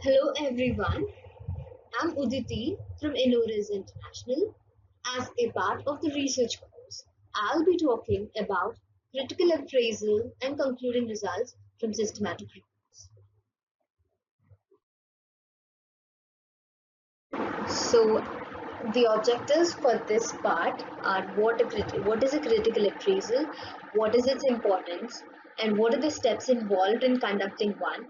Hello everyone, I'm Udithi from Innovators International. As a part of the research course, I'll be talking about critical appraisal and concluding results from systematic reviews. So, the objectives for this part are what is a critical appraisal, what is its importance, and what are the steps involved in conducting one,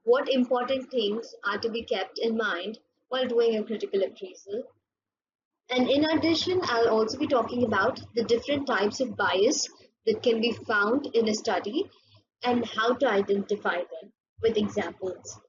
what important things are to be kept in mind while doing a critical appraisal. And in addition, I'll also be talking about the different types of bias that can be found in a study and how to identify them with examples.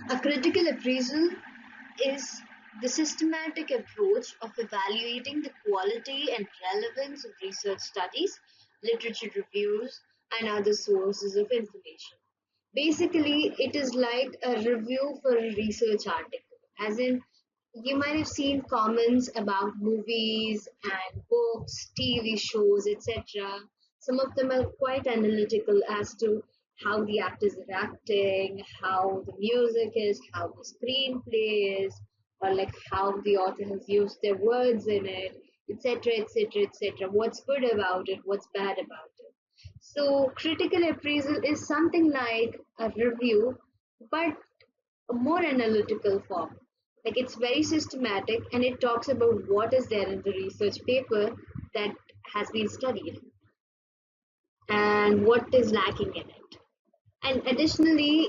A critical appraisal is the systematic approach of evaluating the quality and relevance of research studies, literature reviews, and other sources of information. Basically, it is like a review for a research article, as in, you might have seen comments about movies and books, TV shows, etc. Some of them are quite analytical as to how the actors are acting, how the music is, how the screenplay is, or like how the author has used their words in it, etc., etc., etc. What's good about it, what's bad about it. So, critical appraisal is something like a review, but a more analytical form. Like it's very systematic and it talks about what is there in the research paper that has been studied and what is lacking in it. And additionally,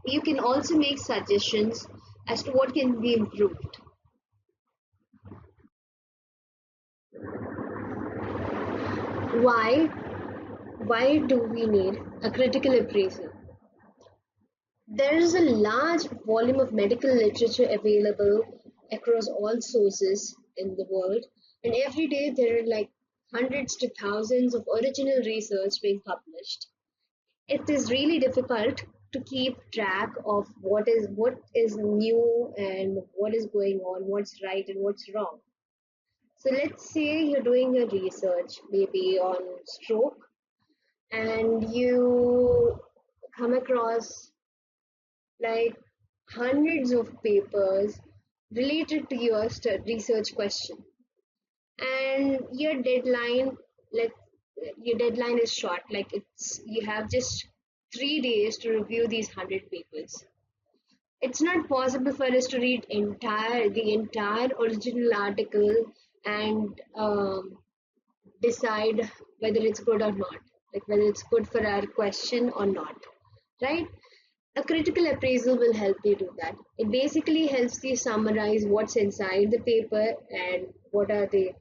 you can also make suggestions as to what can be improved. Why? Why do we need a critical appraisal? There is a large volume of medical literature available across all sources in the world, and every day there are like hundreds to thousands of original research being published. It is really difficult to keep track of what is new and what is going on, what's right and what's wrong. So let's say you're doing a research maybe on stroke and you come across like hundreds of papers related to your research question, and like your deadline is short, like it's you have just 3 days to review these 100 papers. It's not possible for us to read the entire original article and decide whether it's good or not, like whether it's good for our question or not, right? A critical appraisal will help you do that. It basically helps you summarize what's inside the paper and what are the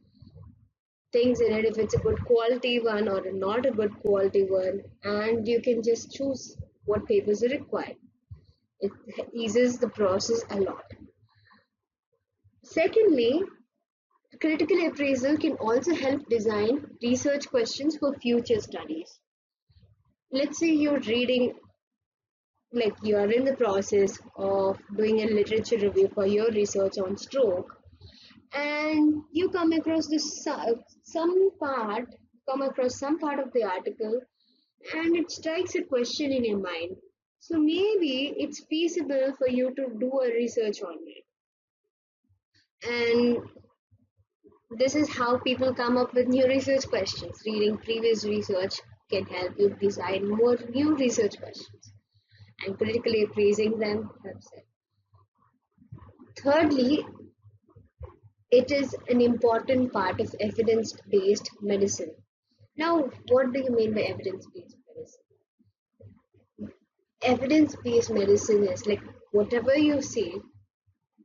things in it, if it's a good quality one or not a good quality one, and you can just choose what papers are required. It eases the process a lot. Secondly, critical appraisal can also help design research questions for future studies. Let's say you're reading, like you are in the process of doing a literature review for your research on stroke, and you come across some part of the article, and it strikes a question in your mind. So maybe it's feasible for you to do a research on it. And this is how people come up with new research questions. Reading previous research can help you design more new research questions, and critically appraising them helps it. Thirdly, it is an important part of evidence-based medicine. Now, what do you mean by evidence-based medicine? Evidence-based medicine is like whatever you say,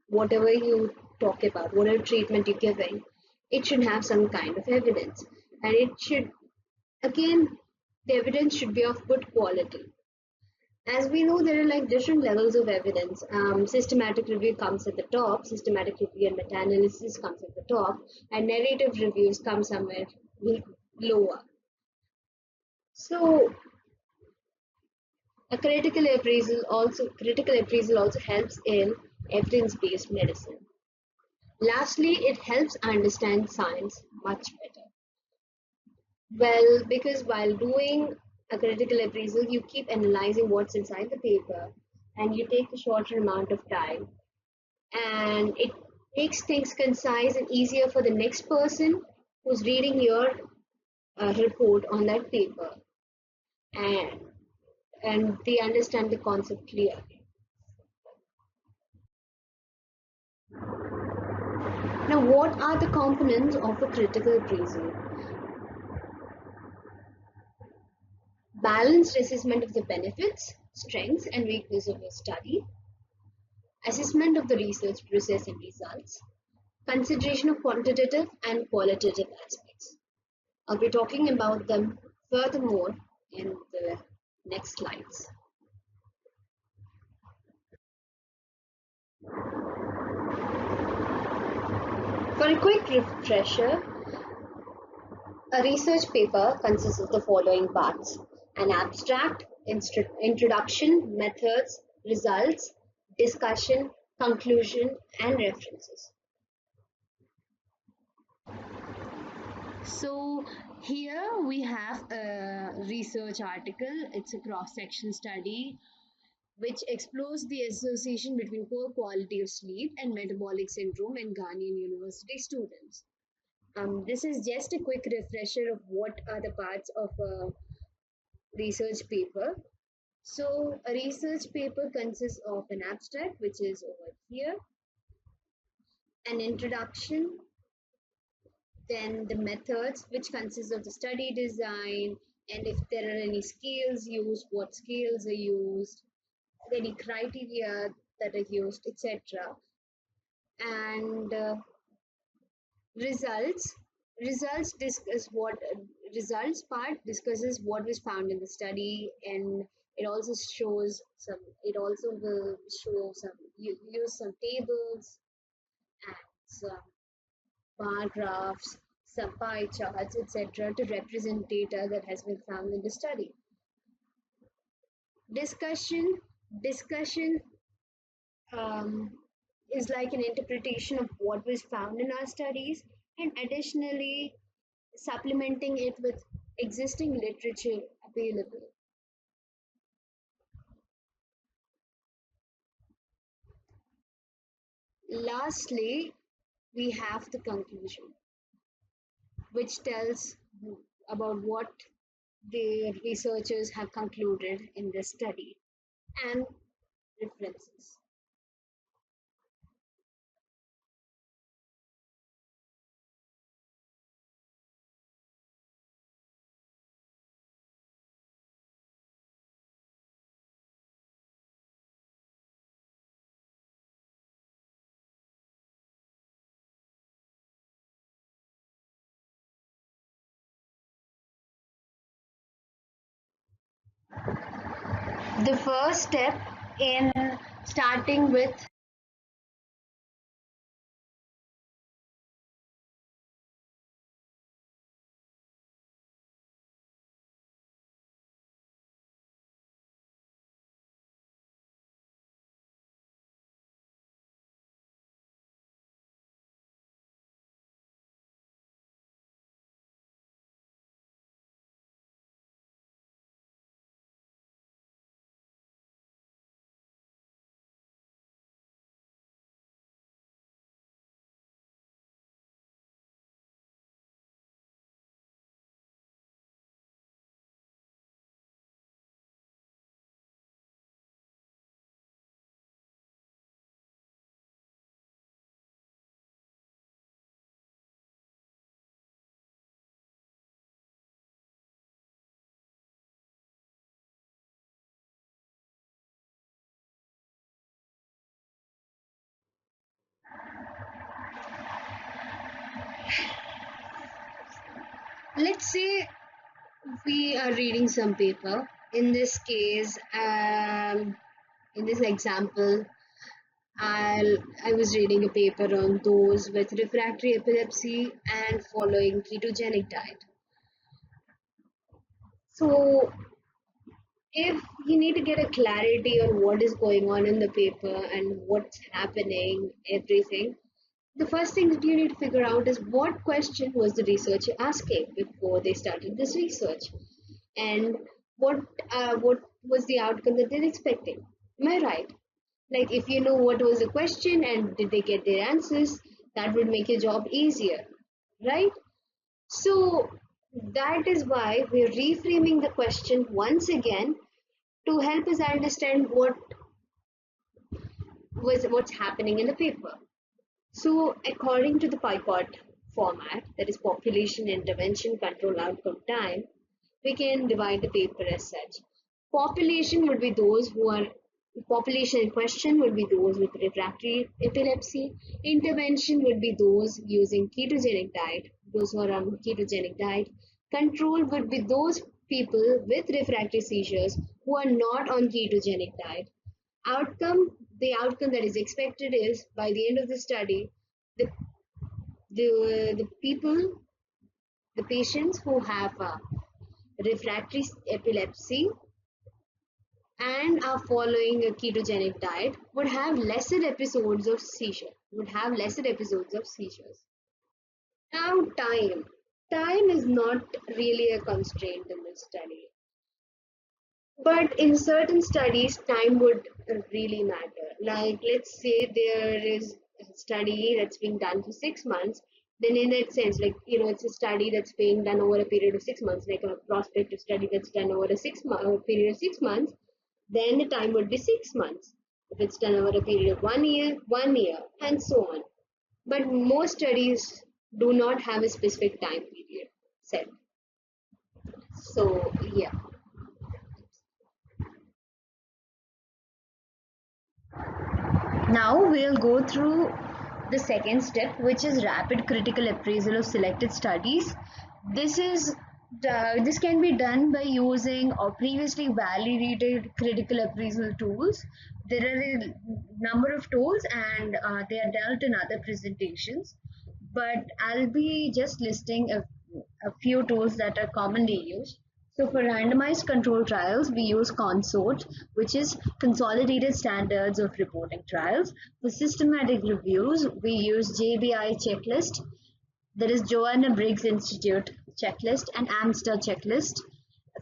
whatever you talk about, whatever treatment you're giving, it should have some kind of evidence, and it should Again, the evidence should be of good quality. As we know, there are like different levels of evidence. Systematic review comes at the top, systematic review and meta-analysis comes at the top, and narrative reviews come somewhere lower. So a critical appraisal also helps in evidence-based medicine. Lastly, it helps understand science much better. Well, because while doing a critical appraisal, you keep analyzing what's inside the paper and you take a shorter amount of time, and it makes things concise and easier for the next person who's reading your report on that paper, and they understand the concept clearly. Now, what are the components of a critical appraisal? Balanced assessment of the benefits, strengths, and weakness of a study, assessment of the research process and results, consideration of quantitative and qualitative aspects. I'll be talking about them furthermore in the next slides. For a quick refresher, a research paper consists of the following parts: an abstract, introduction, methods, results, discussion, conclusion, and references. So here we have a research article. It's a cross-section study which explores the association between poor quality of sleep and metabolic syndrome in Ghanaian university students. This is just a quick refresher of what are the parts of a research paper. So a research paper consists of an abstract, which is over here, an introduction, then the methods, which consists of the study design, and if there are any scales used, what scales are used, any criteria that are used, etc. And results. Results discuss what results part discusses what was found in the study, and it also shows some. It also will show some use some tables and some bar graphs, some pie charts, etc., to represent data that has been found in the study. Discussion is like an interpretation of what was found in our studies, and additionally supplementing it with existing literature available. Lastly, we have the conclusion, which tells about what the researchers have concluded in this study and references. The first step in starting with let's say We are reading some paper. In this case, in this example, I was reading a paper on those with refractory epilepsy and following ketogenic diet. So, if you need to get a clarity on what is going on in the paper and what's happening, everything, the first thing that you need to figure out is what question was the researcher asking before they started this research, and what what was the outcome that they're expecting. Am I right? Like if you know what was the question and did they get their answers, that would make your job easier, right? So that is why we're reframing the question once again to help us understand what's happening in the paper. So according to the PICOT format, that is population intervention control outcome time, we can divide the paper as such. Population would be those who are Population in question would be those with refractory epilepsy. Intervention would be those using ketogenic diet, those who are on ketogenic diet. Control would be those people with refractory seizures who are not on ketogenic diet. The outcome that is expected is by the end of the study, the the people, the patients who have refractory epilepsy and are following a ketogenic diet would have lesser episodes of seizures. Now time is not really a constraint in this study, but in certain studies time would really matter. Like let's say there is a study that's being done for 6 months, then in that sense, like it's a study that's being done over a period of 6 months, like a prospective study that's done over a period of 6 months, then the time would be 6 months. If it's done over a period of 1 year, and so on. But most studies do not have a specific time period set. So, yeah. Now we'll go through the second step, which is rapid critical appraisal of selected studies. This can be done by using or previously validated critical appraisal tools. There are a number of tools, and they are dealt in other presentations. But I'll be just listing a few tools that are commonly used. So for randomized control trials, we use CONSORT, which is Consolidated Standards of Reporting Trials. For systematic reviews, we use JBI checklist, that is Joanna Briggs Institute checklist, and AMSTER checklist.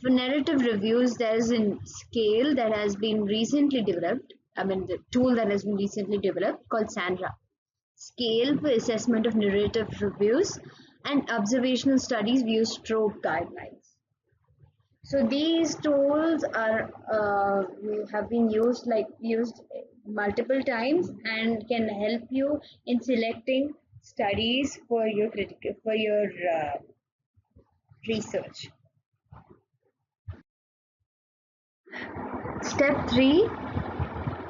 For narrative reviews, there is a scale that has been recently developed, the tool that has been recently developed called Sandra. Scale for assessment of narrative reviews, and observational studies, we use stroke guidelines. So these tools are have been used multiple times and can help you in selecting studies for your research. Step 3,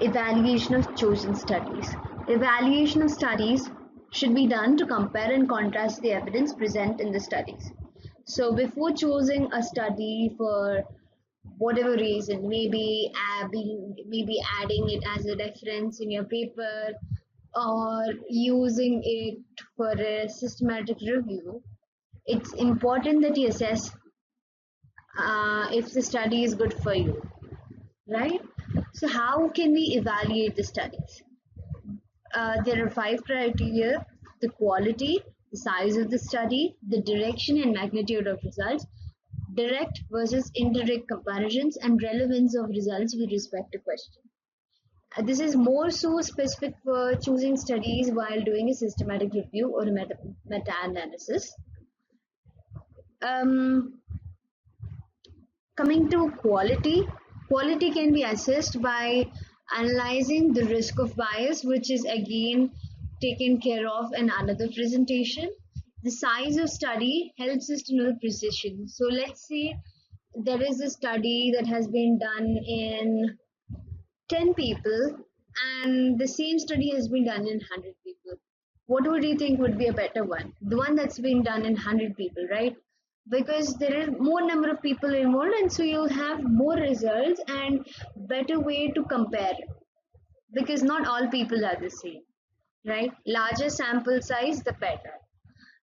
evaluation of chosen studies. Evaluation of studies should be done to compare and contrast the evidence present in the studies. So before choosing a study for whatever reason, maybe adding it as a reference in your paper or using it for a systematic review, it's important that you assess if the study is good for you, right? So how can we evaluate the studies? There are 5 criteria: the quality, the size of the study, the direction and magnitude of results, direct versus indirect comparisons, and relevance of results with respect to question. This is more so specific for choosing studies while doing a systematic review or a meta-analysis. Coming to quality, quality can be assessed by analyzing the risk of bias, which is again taken care of in another presentation. The size of study helps us to know the precision. So let's say there is a study that has been done in 10 people and the same study has been done in 100 people. What would you think would be a better one? The one that's been done in 100 people, right? because there are more number of people involved, and so you'll have more results and better way to compare, because not all people are the same, right? Larger sample size, the better.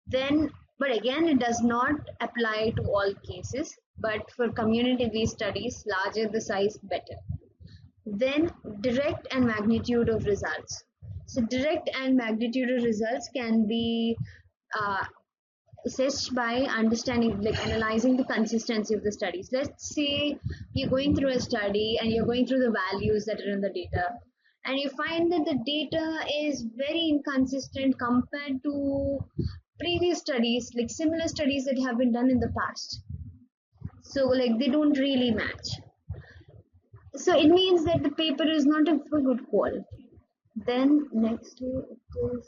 Then, but again, it does not apply to all cases, but for community based studies, larger the size, better. Then, direct and magnitude of results. So direct and magnitude of results can be uh, assessed by understanding, like analyzing the consistency of the studies. Let's say you're going through a study and you're going through the values that are in the data, and you find that the data is very inconsistent compared to previous studies, like similar studies that have been done in the past. So, like, they don't really match. So, it means that the paper is not of a good quality. Then, next to it is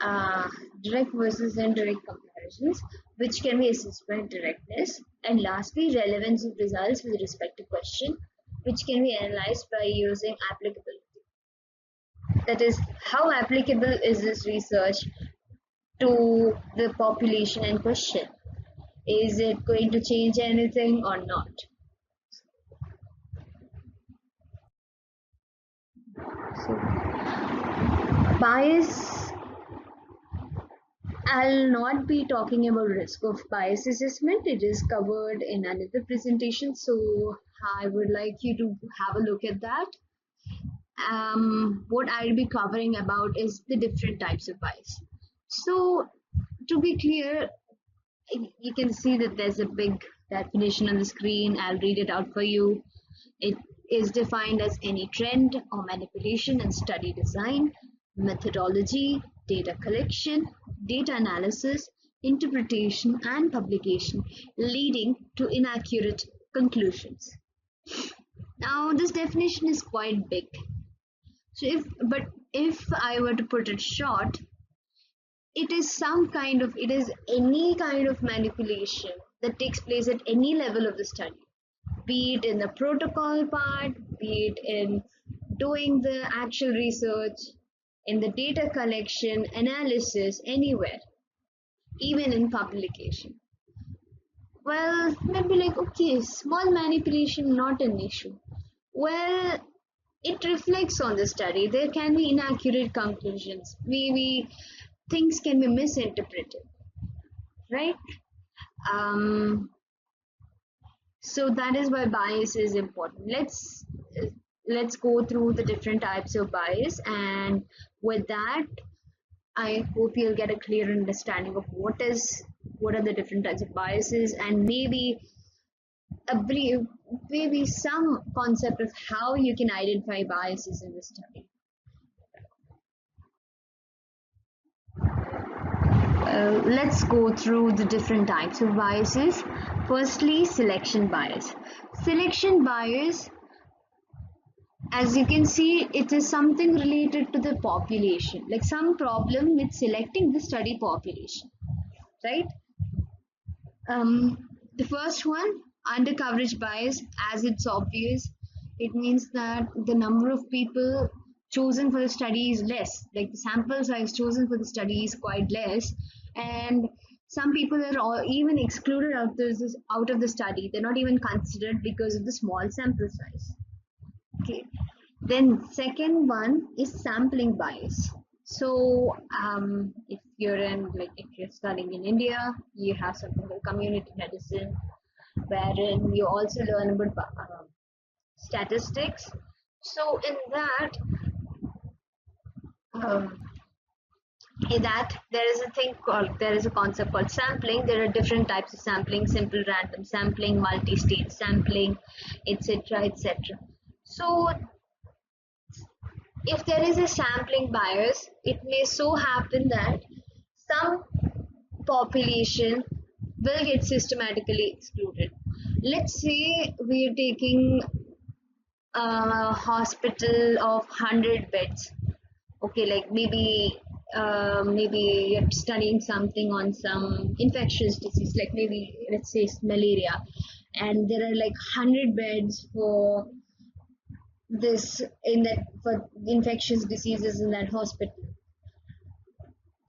uh, direct versus indirect comparisons, which can be assessed by directness. And lastly, relevance of results with respect to question, which can be analyzed by using applicability. That is, how applicable is this research to the population in question? Is it going to change anything or not? So, bias, I'll not be talking about risk of bias assessment. It is covered in another presentation, so I would like you to have a look at that. What I'll be covering about is the different types of bias. So, to be clear, you can see that there's a big definition on the screen. I'll read it out for you. It is defined as any trend or manipulation in study design, methodology, data collection, data analysis, interpretation, and publication, leading to inaccurate conclusions. Now, this definition is quite big. So, if I were to put it short, it is any kind of manipulation that takes place at any level of the study, be it in the protocol part, be it in doing the actual research, in the data collection, analysis, anywhere, even in publication. Well, maybe like, okay, small manipulation, not an issue. Well, it reflects on the study. There can be inaccurate conclusions. Maybe things can be misinterpreted, right? Um, so that is why bias is important. Let's go through the different types of bias, and with that, I hope you'll get a clear understanding of what are the different types of biases, and maybe a brief, maybe some concept of how you can identify biases in the study. Let's go through the different types of biases. Firstly, selection bias. Selection bias, as you can see, it is something related to the population, like some problem with selecting the study population, right? The first one, undercoverage bias, as it's obvious, it means that the number of people chosen for the study is less, like the sample size chosen for the study is quite less, and some people are all even excluded out of the study. They're not even considered because of the small sample size. Okay. Then second one is sampling bias. So if you're studying in India, you have something called community medicine, wherein you also learn about statistics. So um, in that there is a concept called sampling. There are different types of sampling: simple random sampling, multi-stage sampling, etc., etc. So if there is a sampling bias, it may so happen that some population will get systematically excluded. Let's say we are taking a hospital of 100 beds. Okay, like maybe you're studying something on some infectious disease, like maybe let's say malaria, and there are like 100 beds for this in that for infectious diseases in that hospital.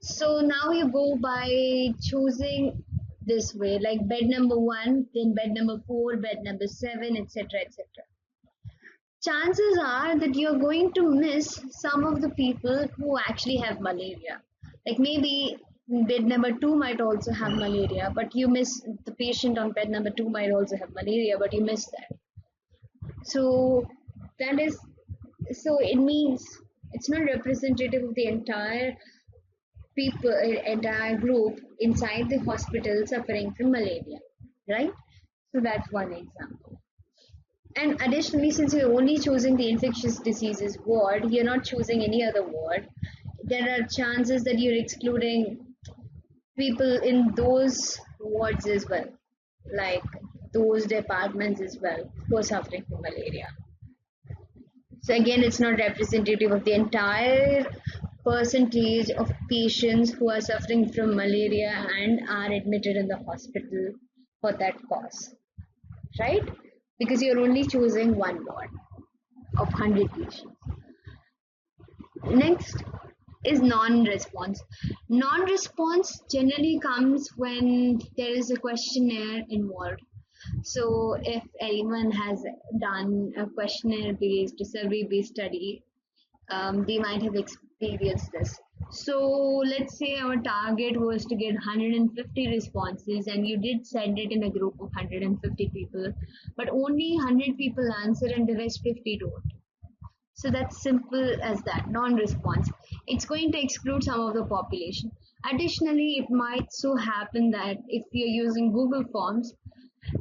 So now you go by choosing. this way, like bed number 1, then bed number 4, bed number 7, etc., etc. Chances are that you're going to miss some of the people who actually have malaria. Like maybe bed number 2 might also have malaria, but you miss the patient on bed number 2 might also have malaria, but you miss that. So that is, so it means it's not representative of the entire people, entire group inside the hospital suffering from malaria, right? So that's one example. And additionally, since you're only choosing the infectious diseases ward, you're not choosing any other ward. There are chances that you're excluding people in those wards as well, like those departments as well, who are suffering from malaria. So again, it's not representative of the entire percentage of patients who are suffering from malaria and are admitted in the hospital for that cause, right? Because you're only choosing one ward of 100 patients. Next is non-response. Non-response generally comes when there is a questionnaire involved. So if anyone has done a questionnaire-based, survey-based study, they might have experienced this. So let's say our target was to get 150 responses and you did send it in a group of 150 people, but only 100 people answer and the rest 50 don't. So that's simple as that, non-response. It's going to exclude some of the population. Additionally, it might so happen that if you're using Google Forms,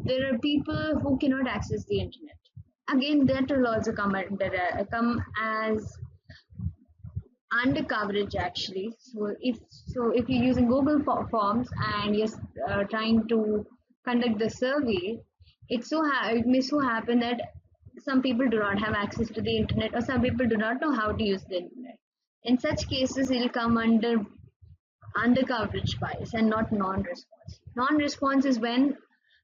there are people who cannot access the internet. Again, that will also come as under coverage actually. So if you're using Google Forms and you're trying to conduct the survey, it may so happen that some people do not have access to the internet or some people do not know how to use the internet. In such cases, it'll come under coverage bias and not non-response. Non-response is when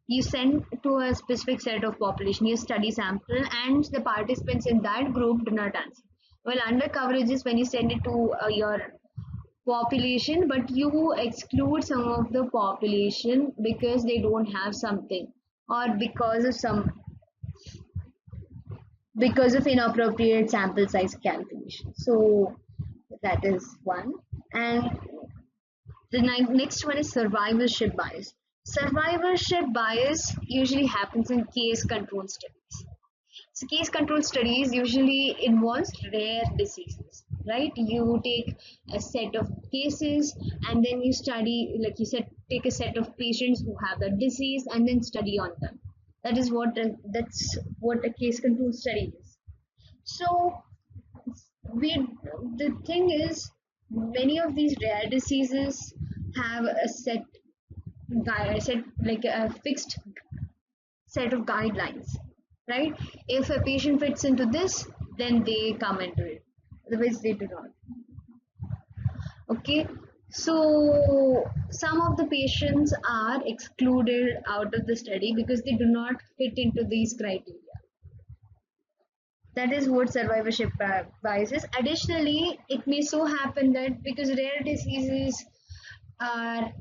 you send to a specific set of population your study sample and the participants in that group do not answer. Well, under coverage is when you send it to your population, but you exclude some of the population because they don't have something or because of inappropriate sample size calculation. So that is one. And the next one is survivorship bias. Survivorship bias usually happens in case control studies. So case control studies usually involves rare diseases, right? You take a set of cases and then you study, like you said, take a set of patients who have the disease and then study on them. That's what a case control study is. So we the thing is, many of these rare diseases have a set like a fixed set of guidelines, right? If a patient fits into this, then they come into it. Otherwise, they do not. Okay. So some of the patients are excluded out of the study because they do not fit into these criteria. That is what survivorship bias is. Additionally, it may so happen that because rare diseases are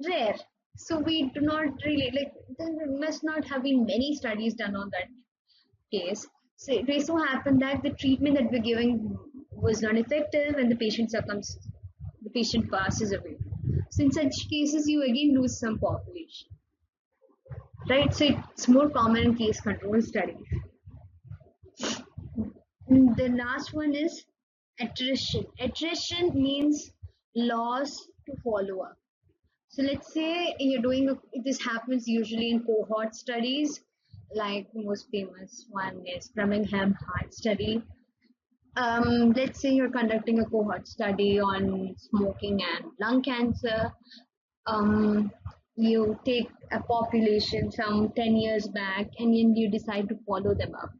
rare, so we do not really like, there must not have been many studies done on that case. So it may so happen that the treatment that we're giving was not effective and the patient passes away. So in such cases, you again lose some population, right? So it's more common in case control studies. The last one is attrition. Attrition means loss to follow up. So let's say this happens usually in cohort studies, like the most famous one is Birmingham Heart Study. Let's say you're conducting a cohort study on smoking and lung cancer. You take a population some 10 years back and then you decide to follow them up.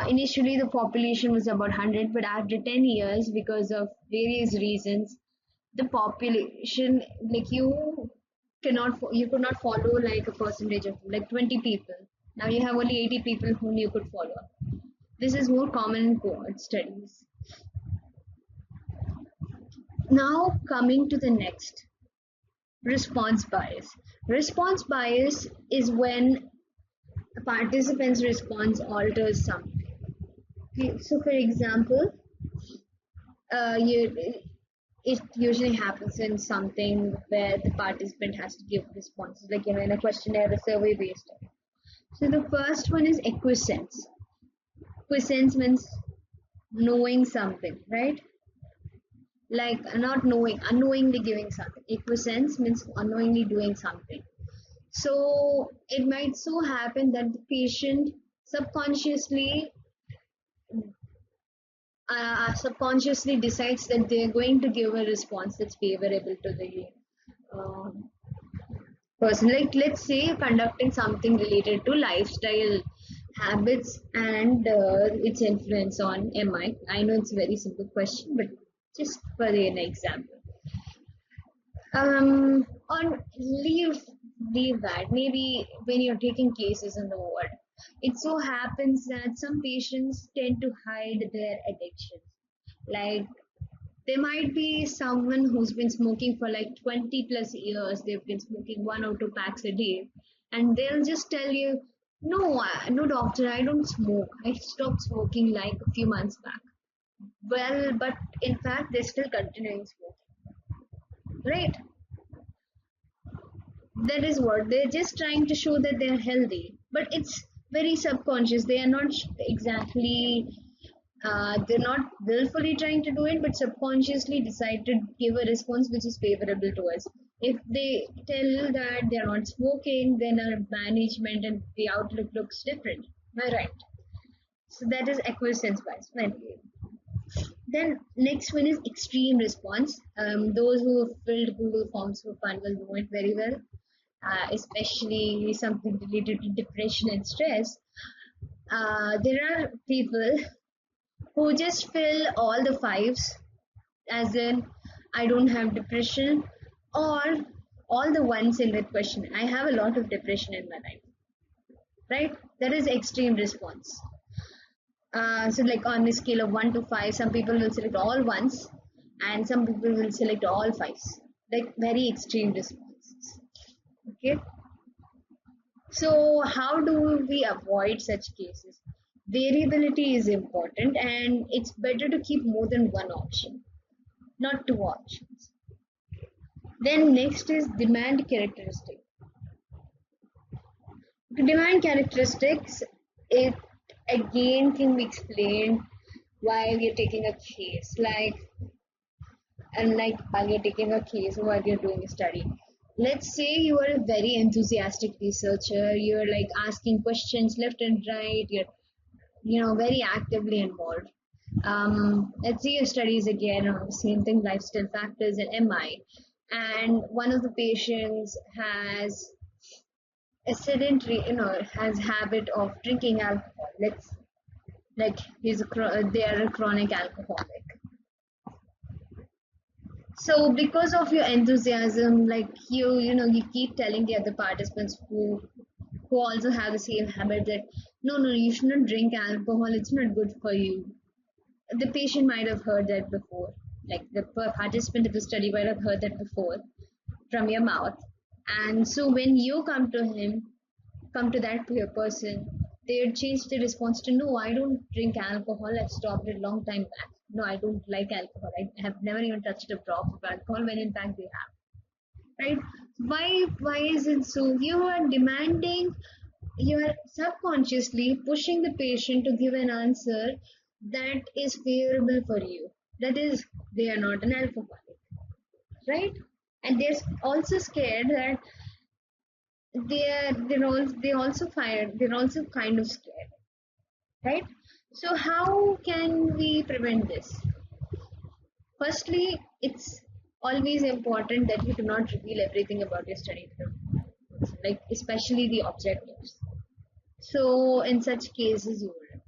Initially, the population was about 100, but after 10 years, because of various reasons, the population, like you could not follow like a percentage of like 20 people. Now you have only 80 people whom you could follow. This is more common in cohort studies. Now coming to the next. Response bias. Response bias is when a participant's response alters something. Okay, so, for example, it usually happens in something where the participant has to give responses, like in a questionnaire, a survey based. So the first one is acquiescence. Acquiescence means knowing something, right? Like not knowing, unknowingly giving something. Acquiescence means unknowingly doing something. So it might so happen that the patient subconsciously subconsciously decides that they're going to give a response that's favorable to the um, person. Like, let's say you're conducting something related to lifestyle habits and its influence on MI. I know it's a very simple question, but just for an example. On leave that. Maybe when you're taking cases in the ward, it so happens that some patients tend to hide their addictions. Like, there might be someone who's been smoking for like 20 plus years. They've been smoking 1 or 2 packs a day, and they'll just tell you, "No, no, doctor, I don't smoke. I stopped smoking like a few months back." Well, but in fact, they're still continuing smoking, right? That is what they're just trying to show that they're healthy, but it's very subconscious. They are not exactly they're not willfully trying to do it, but subconsciously decide to give a response which is favorable to us. If they tell that they're not smoking, then our management and the outlook looks different. Am I right? So that is acquiescence bias. Then next one is extreme response. Those who have filled Google Forms for fun will know it very well, especially something related to depression and stress. There are people who just fill all the fives, as in, I don't have depression, or all the ones in that question. I have a lot of depression in my life, right? That is extreme response. So, like on a scale of 1 to 5, some people will select all ones, and some people will select all fives. Like very extreme responses. Okay. So, how do we avoid such cases? Variability is important, and it's better to keep more than one option, not two options. Then next is demand characteristic. Demand characteristics, it again can be explained while you're taking a case, like while you're taking a case or while you're doing a study. Let's say you are a very enthusiastic researcher, you're like asking questions left and right, you're very actively involved. Let's see your studies again on the same thing, lifestyle factors and MI. And one of the patients has a sedentary, has habit of drinking alcohol. Let's like they are a chronic alcoholic. So because of your enthusiasm, like you keep telling the other participants who also have the same habit that no, you shouldn't drink alcohol. It's not good for you. The patient might have heard that before, like the participant of the study might have heard that before from your mouth. And so when you come to that person, they would change the response to, no, I don't drink alcohol. I've stopped it a long time back. No, I don't like alcohol. I have never even touched a drop of alcohol when in fact they have. Right? Why is it so? You are demanding, you are subconsciously pushing the patient to give an answer that is favorable for you. That is, they are not an alcoholic, right? And they're also scared that they're also kind of scared, right? So how can we prevent this? Firstly, it's always important that you do not reveal everything about your study to them, like especially the objectives. So in such cases, you will.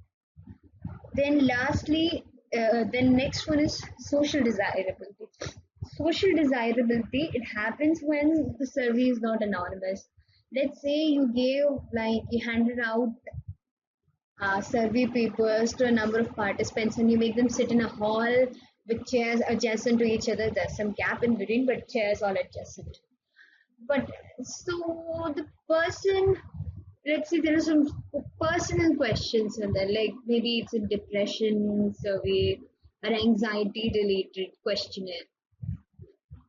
Then lastly, then next one is social desirability. Social desirability, it happens when the survey is not anonymous. Let's say you handed out survey papers to a number of participants and you make them sit in a hall with chairs adjacent to each other. There's some gap in between, but chairs all adjacent. But so the person, let's say there are some personal questions in there, like maybe it's a depression survey or anxiety related questionnaire.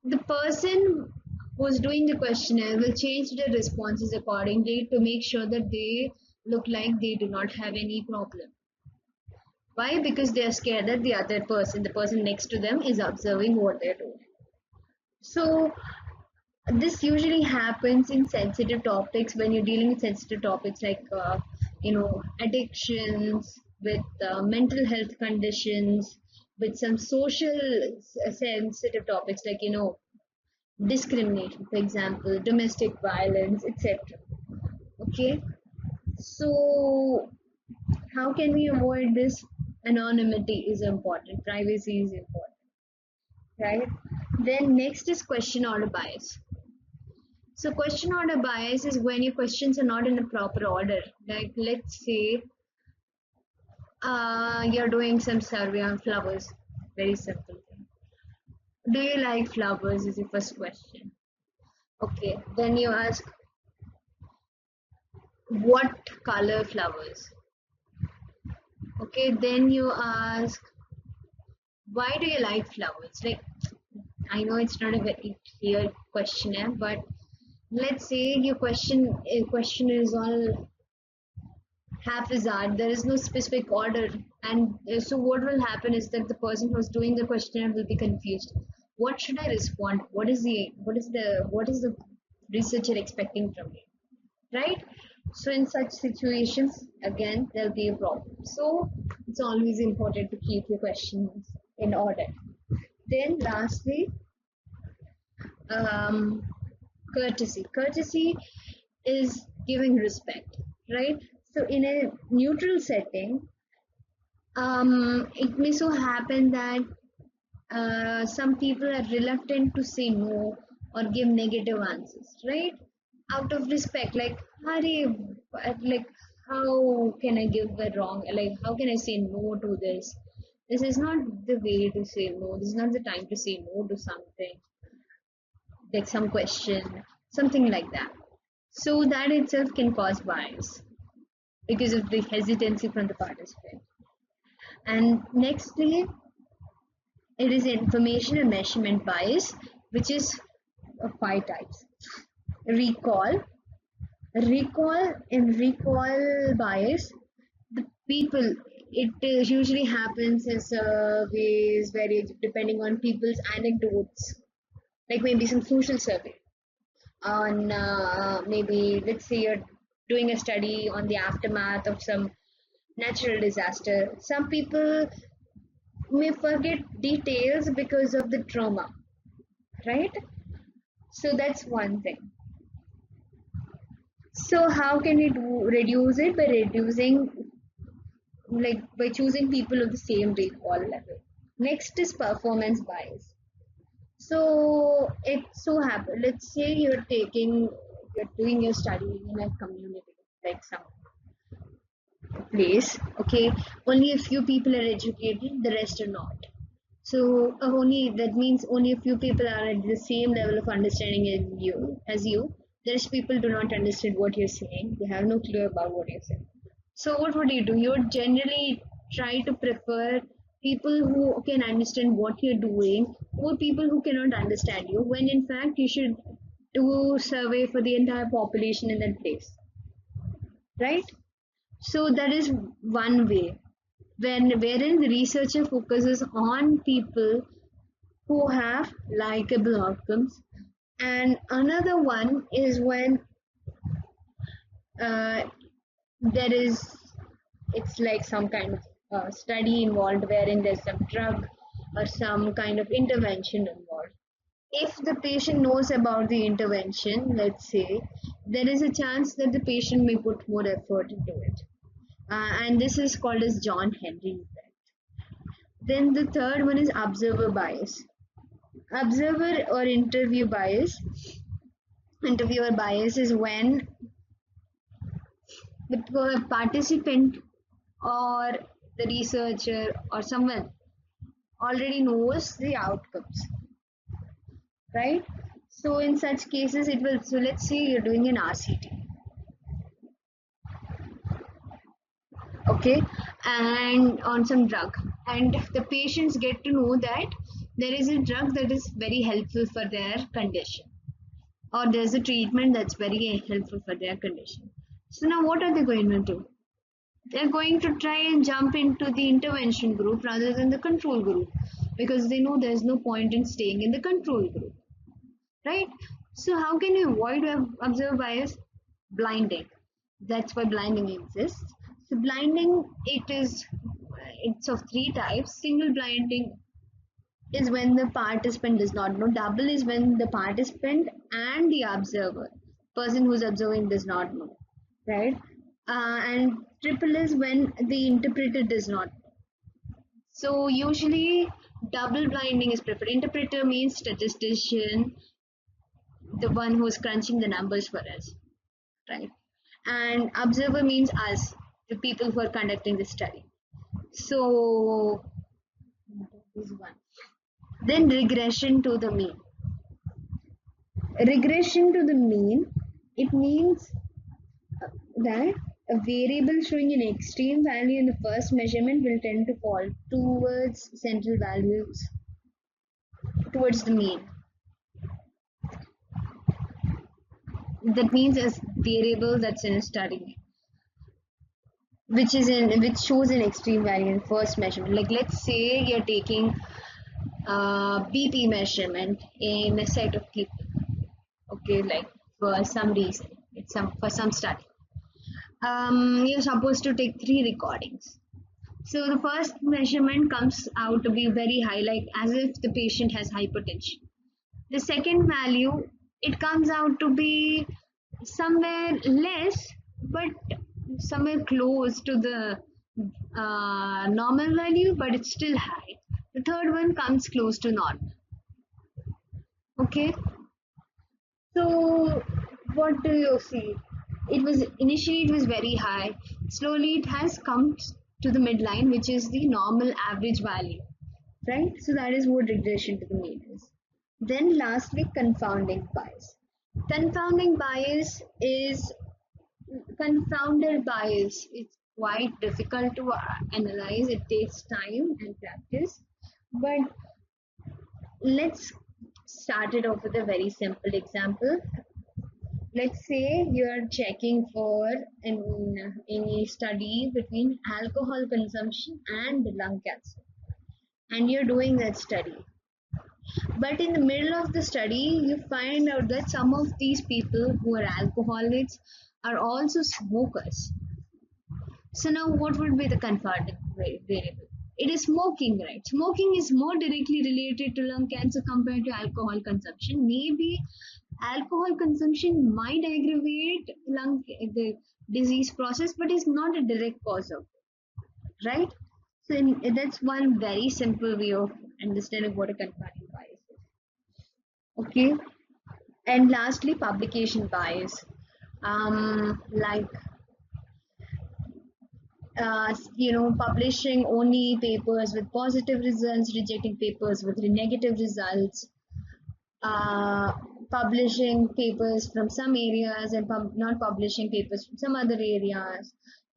The person who's doing the questionnaire will change their responses accordingly to make sure that they look like they do not have any problem. Why? Because they are scared that the other person, the person next to them, is observing what they're doing. So this usually happens in sensitive topics when you're dealing with sensitive topics like addictions, with mental health conditions, with some social sensitive topics like discrimination, for example, domestic violence, etc. Okay, so how can we avoid this? Anonymity is important, privacy is important, right? Then next is question order bias. So question order bias is when your questions are not in a proper order. Like let's say you're doing some survey on flowers. Very simple thing. Do you like flowers is the first question. Okay. Then you ask what color flowers. Okay. Then you ask why do you like flowers? Like I know it's not a very clear questionnaire, but let's say your question is all haphazard. There is no specific order, and so what will happen is that the person who's doing the questionnaire will be confused. What should I respond? What is the researcher expecting from me? Right? So in such situations, again, there'll be a problem. So it's always important to keep your questions in order. Then lastly, um, courtesy. Courtesy is giving respect, right? So in a neutral setting, it may so happen that some people are reluctant to say no or give negative answers, right? Out of respect, like, Hari, like, how can I give a wrong? Like, how can I say no to this? This is not the way to say no. This is not the time to say no to something, like some question, something like that. So that itself can cause bias because of the hesitancy from the participant. And nextly, it is information and measurement bias, which is of 5 types. Recall, recall bias. The people, it usually happens in surveys where depending on people's anecdotes, like maybe some social survey on maybe let's say you're doing a study on the aftermath of some natural disaster. Some people may forget details because of the trauma, right? So that's one thing. So how can we reduce it? By reducing, like by choosing people of the same recall level. Next is performance bias. So it so happen, let's say you're doing your study in a community, like some place, okay, only a few people are educated, the rest are not. So only that means only a few people are at the same level of understanding as you. The rest people do not understand what you're saying. They have no clue about what you're saying. So what would you do? You would generally try to prefer people who can understand what you're doing over people who cannot understand you, when in fact you should do survey for the entire population in that place, right? So that is one way wherein the researcher focuses on people who have likable outcomes. And another one is when uh, there is it's like some kind of study involved wherein there's some drug or some kind of intervention involved. If the patient knows about the intervention, let's say, there is a chance that the patient may put more effort into it. And this is called as John Henry effect. Then the third one is observer bias. Observer or interviewer bias is when the participant or the researcher or someone already knows the outcomes, right? So in such cases, it will. So let's say you're doing an RCT, okay, and on some drug, and the patients get to know that there is a drug that is very helpful for their condition, or there's a treatment that's very helpful for their condition. So now, what are they going to do? They're going to try and jump into the intervention group rather than the control group, because they know there's no point in staying in the control group, right? So how can you avoid observer bias? Blinding. That's why blinding exists. So blinding, it's of three types. Single blinding is when the participant does not know. Double is when the participant and the observer, person who's observing, does not know, right? And triple is when the interpreter does not know. So usually double blinding is preferred. Interpreter means statistician, the one who's crunching the numbers for us, right? And observer means us, the people who are conducting the study. So this one. Then regression to the mean. Regression to the mean, it means that a variable showing an extreme value in the first measurement will tend to fall towards central values, towards the mean. That means a variable that's in a study, which shows an extreme value in first measurement. Like let's say you're taking BP measurement in a set of people. Okay, like for some reason, for some study. You're supposed to take 3 recordings. So the first measurement comes out to be very high, like as if the patient has hypertension. The second value, it comes out to be somewhere less, but somewhere close to the normal value, but it's still high. The third one comes close to normal. Okay. So what do you see? It was very high. Slowly it has come to the midline, which is the normal average value, right? So that is what regression to the mean is. Then lastly, confounding bias. Confounding bias is confounded bias. It's quite difficult to analyze. It takes time and practice, but let's start it off with a very simple example. Let's say you are checking for any study between alcohol consumption and lung cancer, and you're doing that study. But in the middle of the study, you find out that some of these people who are alcoholics are also smokers. So now what would be the confounding variable? It is smoking, right? Smoking is more directly related to lung cancer compared to alcohol consumption. Maybe alcohol consumption might aggravate the disease process, but is not a direct cause of it, right? So that's one very simple way of understanding what a confounding bias is. Okay, and lastly, publication bias. Like publishing only papers with positive results, rejecting papers with negative results, uh, publishing papers from some areas and not publishing papers from some other areas,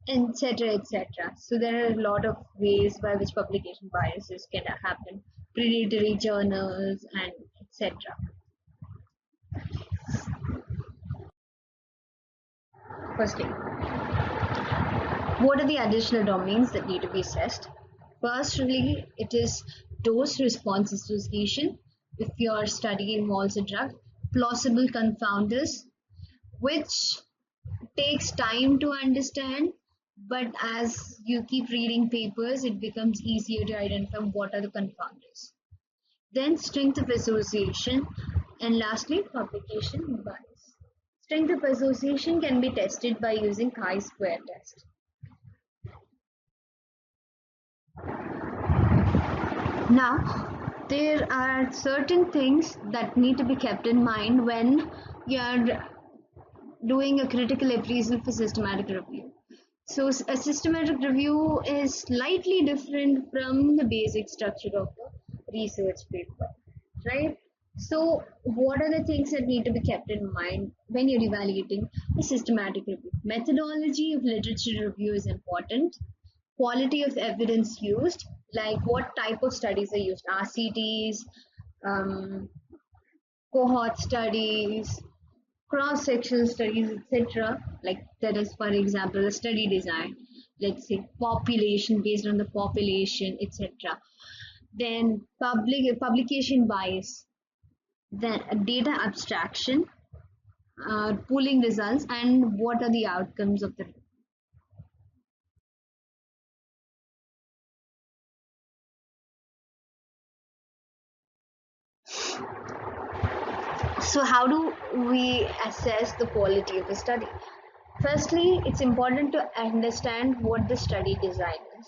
etc., etc. So there are a lot of ways by which publication biases can happen, predatory journals and etc. Firstly, what are the additional domains that need to be assessed? Firstly, it is dose response association. If your study involves a drug, plausible confounders, which takes time to understand, but as you keep reading papers, it becomes easier to identify what are the confounders. Then strength of association, and lastly, publication bias. Strength of association can be tested by using chi-square test. Now, there are certain things that need to be kept in mind when you are doing a critical appraisal for systematic review. So, a systematic review is slightly different from the basic structure of a research paper, right? So, what are the things that need to be kept in mind when you're evaluating a systematic review? Methodology of literature review is important. Quality of evidence used, like what type of studies are used, RCTs, um, cohort studies, cross-sectional studies, etc. Like that is, for example, a study design. Let's say population based on the population, etc. Then publication bias, then data abstraction, pooling results, and what are the outcomes of the. So, how do we assess the quality of a study? Firstly, it's important to understand what the study design is.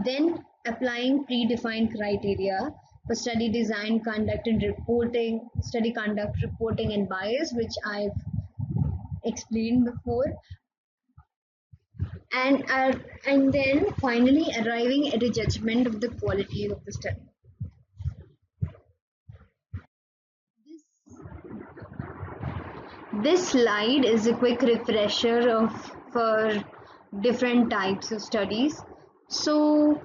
Then, applying predefined criteria for study design, conduct, and reporting, study conduct, reporting, and bias, which I've explained before, and then finally arriving at a judgment of the quality of the study. This slide is a quick refresher of for different types of studies. So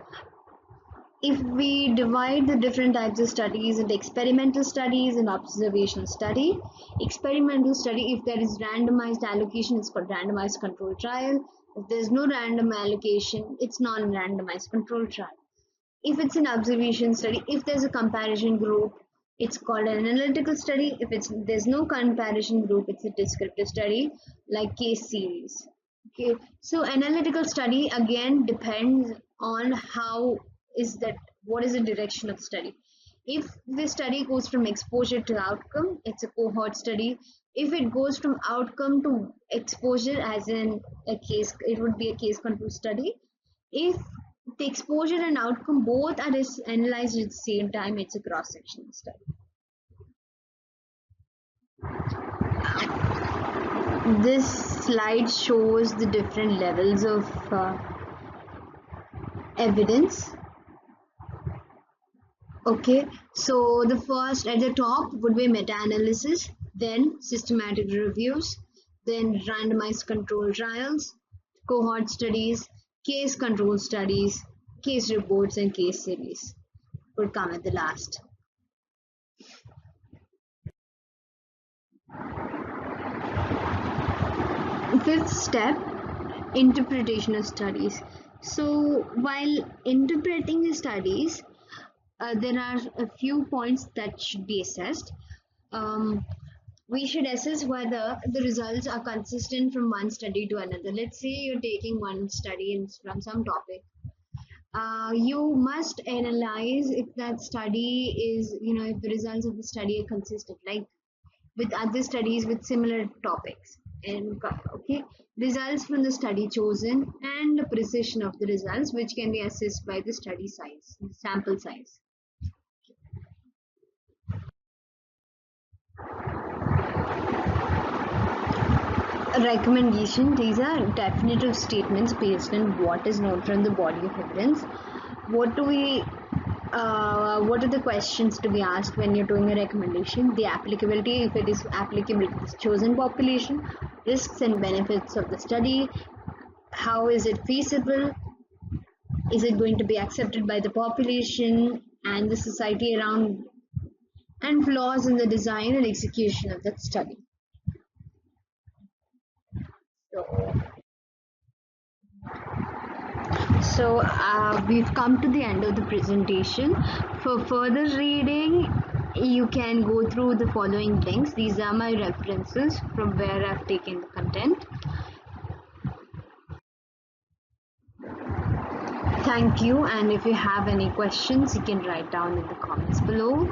if we divide the different types of studies into experimental studies and observational study, experimental study, if there is randomized allocation, it's called randomized control trial. If there's no random allocation, it's non-randomized control trial. If it's an observation study, if there's a comparison group, it's called an analytical study. If there's no comparison group, it's a descriptive study like case series. Okay, so analytical study again depends on how is that what is the direction of the study. If the study goes from exposure to outcome, it's a cohort study. If it goes from outcome to exposure, as in a case, it would be a case control study. If the exposure and outcome both are analyzed at the same time, it's a cross-sectional study. This slide shows the different levels of evidence. Okay, so the first at the top would be meta-analysis, then systematic reviews, then randomized control trials, cohort studies, case control studies, case reports, and case series would come at the last. Fifth step, interpretation of studies. So while interpreting the studies, there are a few points that should be assessed. We should assess whether the results are consistent from one study to another. Let's say you're taking one study from some topic. You must analyze if that study is, if the results of the study are consistent, like with other studies with similar topics. And okay, results from the study chosen and the precision of the results, which can be assessed by the study size, sample size. Recommendation, these are definitive statements based on what is known from the body of evidence. What are the questions to be asked when you're doing a recommendation? The applicability, if it is applicable to the chosen population, risks and benefits of the study, how is it feasible, is it going to be accepted by the population and the society around, and flaws in the design and execution of that study. So we've come to the end of the presentation. For further reading, you can go through the following links. These are my references from where I've taken the content. Thank you, and if you have any questions, you can write down in the comments below.